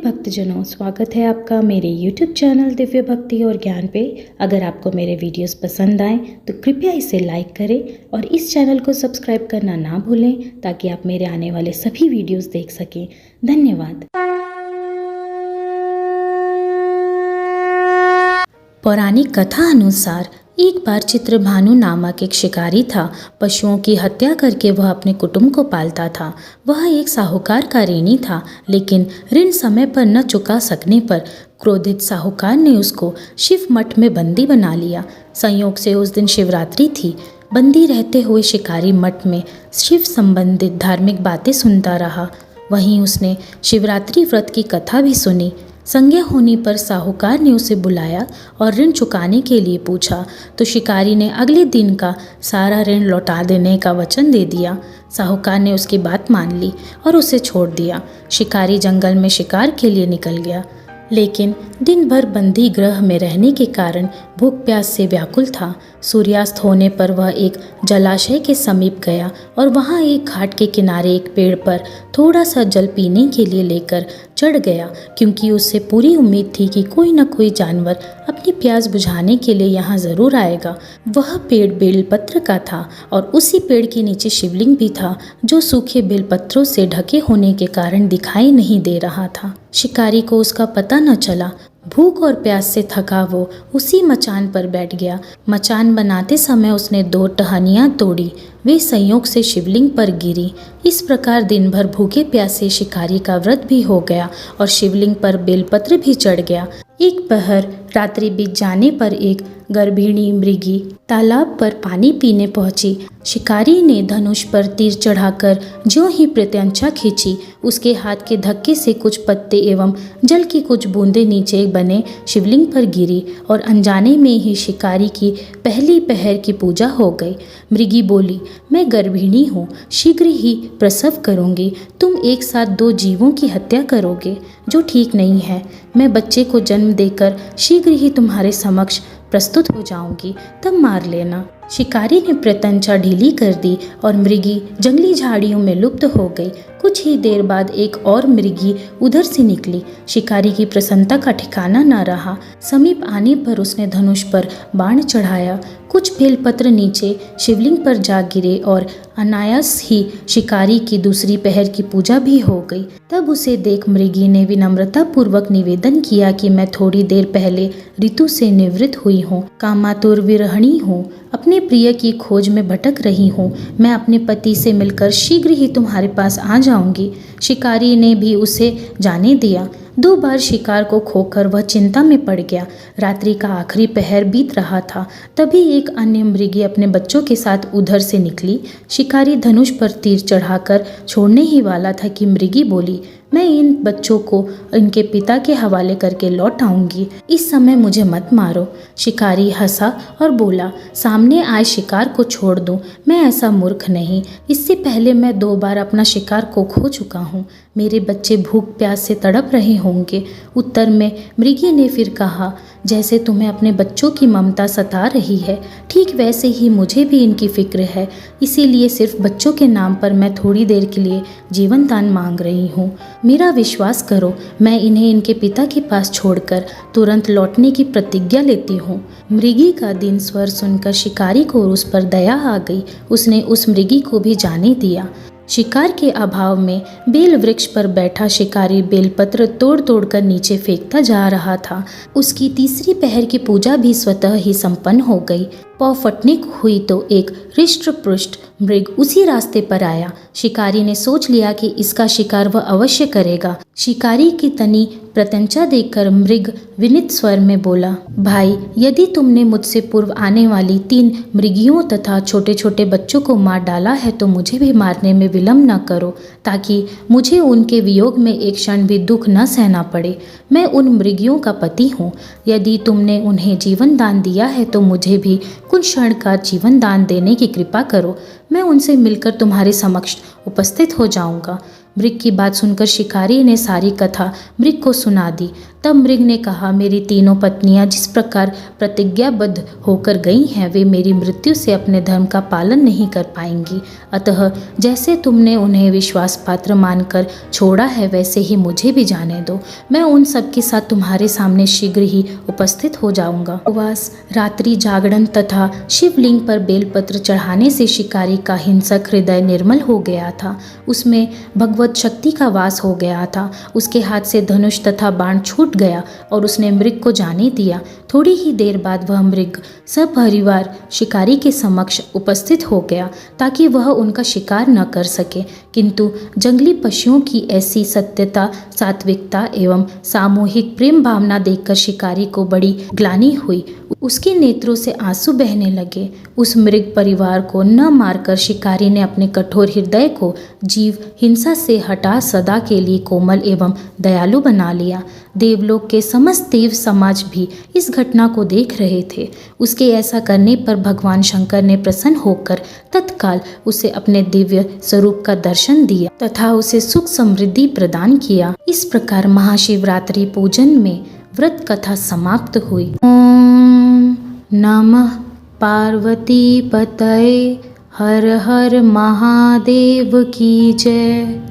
भक्तजनों, स्वागत है आपका मेरे YouTube चैनल दिव्य भक्ति और ज्ञान पे। अगर आपको मेरे वीडियोस पसंद आए तो कृपया इसे लाइक करें और इस चैनल को सब्सक्राइब करना ना भूलें ताकि आप मेरे आने वाले सभी वीडियोस देख सकें। धन्यवाद। पौराणिक कथा अनुसार एक बार चित्रभानु नामक एक शिकारी था। पशुओं की हत्या करके वह अपने कुटुंब को पालता था। वह एक साहूकार का ऋणी था, लेकिन ऋण समय पर न चुका सकने पर क्रोधित साहूकार ने उसको शिव मठ में बंदी बना लिया। संयोग से उस दिन शिवरात्रि थी। बंदी रहते हुए शिकारी मठ में शिव संबंधित धार्मिक बातें सुनता रहा। वहीं उसने शिवरात्रि व्रत की कथा भी सुनी। संज्ञा होने पर साहूकार ने उसे बुलाया और ऋण चुकाने के लिए पूछा तो शिकारी ने अगले दिन का सारा ऋण लौटा देने का वचन दे दिया। साहूकार ने उसकी बात मान ली और उसे छोड़ दिया। शिकारी जंगल में शिकार के लिए निकल गया, लेकिन दिन भर बंदी गृह में रहने के कारण भूख प्यास से व्याकुल था। सूर्यास्त होने पर वह एक जलाशय के समीप गया और वहां एक घाट के किनारे एक पेड़ पर थोड़ा सा जल पीने के लिए लेकर चढ़ गया, क्योंकि उससे पूरी उम्मीद थी कि कोई न कोई जानवर अपनी प्यास बुझाने के लिए यहाँ ज़रूर आएगा। वह पेड़ बेलपत्र का था और उसी पेड़ के नीचे शिवलिंग भी था, जो सूखे बेलपत्रों से ढके होने के कारण दिखाई नहीं दे रहा था। शिकारी को उसका पता न चला। भूख और प्यास से थका वो उसी मचान पर बैठ गया। मचान बनाते समय उसने 2 टहनियाँ तोड़ी। वे संयोग से शिवलिंग पर गिरी। इस प्रकार दिन भर भूखे प्यासे शिकारी का व्रत भी हो गया और शिवलिंग पर बेलपत्र भी चढ़ गया। एक पहर रात्रि बीत जाने पर एक गर्भिणी मृगी तालाब पर पानी पीने पहुंची। शिकारी ने धनुष पर तीर चढ़ाकर ज्यों ही प्रत्यंचा खींची, उसके हाथ के धक्के से कुछ पत्ते एवं जल की कुछ बूंदें नीचे बने शिवलिंग पर गिरी और अनजाने में ही शिकारी की पहली पहर की पूजा हो गई। मृगी बोली, मैं गर्भिणी हूँ, शीघ्र ही प्रसव करूँगी। तुम एक साथ 2 जीवों की हत्या करोगे, जो ठीक नहीं है। मैं बच्चे को जन्म देकर शीघ्र ही तुम्हारे समक्ष प्रस्तुत हो जाऊंगी, तब मार लेना। शिकारी ने प्रत्यंचा ढीली कर दी और मृगी जंगली झाड़ियों में लुप्त हो गई। कुछ ही देर बाद एक और मृगी उधर से निकली। शिकारी की प्रसन्नता का ठिकाना न रहा। समीप आने पर उसने धनुष पर बाण चढ़ाया। कुछ बेलपत्र नीचे शिवलिंग पर जा गिरे और अनायास ही शिकारी की दूसरी पहर की पूजा भी हो गई। तब उसे देख मृगी ने विनम्रता पूर्वक निवेदन किया कि मैं थोड़ी देर पहले ऋतु से निवृत्त हुई हूँ, कामातुर विरहिणी हूँ, अपने प्रिय की खोज में भटक रही हूँ। मैं अपने पति से मिलकर शीघ्र ही तुम्हारे पास आ जाऊंगी। शिकारी ने भी उसे जाने दिया। 2 बार शिकार को खोकर वह चिंता में पड़ गया। रात्रि का आखिरी पहर बीत रहा था। तभी एक अन्य मृगी अपने बच्चों के साथ उधर से निकली। शिकारी धनुष पर तीर चढ़ाकर छोड़ने ही वाला था कि मृगी बोली, मैं इन बच्चों को इनके पिता के हवाले करके लौट आऊंगी, इस समय मुझे मत मारो। शिकारी हंसा और बोला, सामने आए शिकार को छोड़ दूं, मैं ऐसा मूर्ख नहीं। इससे पहले मैं 2 बार अपना शिकार को खो चुका हूँ। मेरे बच्चे भूख प्यास से तड़प रहे होंगे। उत्तर में मृगी ने फिर कहा, जैसे तुम्हें अपने बच्चों की ममता सता रही है, ठीक वैसे ही मुझे भी इनकी फिक्र है। इसीलिए सिर्फ बच्चों के नाम पर मैं थोड़ी देर के लिए जीवन दान मांग रही हूँ। मेरा विश्वास करो, मैं इन्हें इनके पिता के पास छोड़कर तुरंत लौटने की प्रतिज्ञा लेती हूँ। मृगी का दीन स्वर सुनकर शिकारी को उस पर दया आ गई। उसने उस मृगी को भी जाने दिया। शिकार के अभाव में बेल वृक्ष पर बैठा शिकारी बेलपत्र तोड़ तोड़ कर नीचे फेंकता जा रहा था। उसकी तीसरी पहर की पूजा भी स्वतः ही संपन्न हो गई। पौ फटने को हुई तो एक हृष्ट पुष्ट मृग उसी रास्ते पर आया। शिकारी ने सोच लिया कि इसका शिकार वह अवश्य करेगा। शिकारी की तनी प्रत्यंचा देखकर मृग विनीत स्वर में बोला, भाई, यदि तुमने मुझसे पूर्व आने वाली 3 मृगियों तथा छोटे छोटे बच्चों को मार डाला है तो मुझे भी मारने में विलम्ब न करो, ताकि मुझे उनके वियोग में एक क्षण भी दुख न सहना पड़े। मैं उन मृगियों का पति हूँ। यदि तुमने उन्हें जीवन दान दिया है तो मुझे भी कुछ क्षण का जीवन दान देने की कृपा करो। मैं उनसे मिलकर तुम्हारे समक्ष उपस्थित हो जाऊंगा। मृग की बात सुनकर शिकारी ने सारी कथा मृग को सुना दी। तब मृग ने कहा, मेरी तीनों पत्नियां जिस प्रकार प्रतिज्ञाबद्ध होकर गई हैं, वे मेरी मृत्यु से अपने धर्म का पालन नहीं कर पाएंगी। अतः जैसे तुमने उन्हें विश्वास पात्र मानकर छोड़ा है, वैसे ही मुझे भी जाने दो। मैं उन सब के साथ तुम्हारे सामने शीघ्र ही उपस्थित हो जाऊंगा। उपवास, रात्रि जागरण तथा शिवलिंग पर बेलपत्र चढ़ाने से शिकारी का हिंसक हृदय निर्मल हो गया था। उसमें भगवत शक्ति का वास हो गया था। उसके हाथ से धनुष तथा बाण छूट गया और उसने मृग को जाने दिया। थोड़ी ही देर बाद वह मृग सपरिवार शिकारी के समक्ष उपस्थित हो गया ताकि वह उनका शिकार न कर सके। किंतु जंगली पशुओं की ऐसी सत्यता, सात्विकता एवं सामूहिक प्रेम भावना देखकर शिकारी को बड़ी ग्लानि हुई। उसके नेत्रों से आंसू बहने लगे। उस मृग परिवार को न मारकर शिकारी ने अपने कठोर हृदय को जीव हिंसा से हटा सदा के लिए कोमल एवं दयालु बना लिया। देवलोक के समस्त देव समाज भी इस घटना को देख रहे थे। उसके ऐसा करने पर भगवान शंकर ने प्रसन्न होकर तत्काल उसे अपने दिव्य स्वरूप का दर्शन दिया तथा उसे सुख समृद्धि प्रदान किया। इस प्रकार महाशिवरात्रि पूजन में व्रत कथा समाप्त हुई। ओम नमः पार्वती पतये, हर हर महादेव की जय।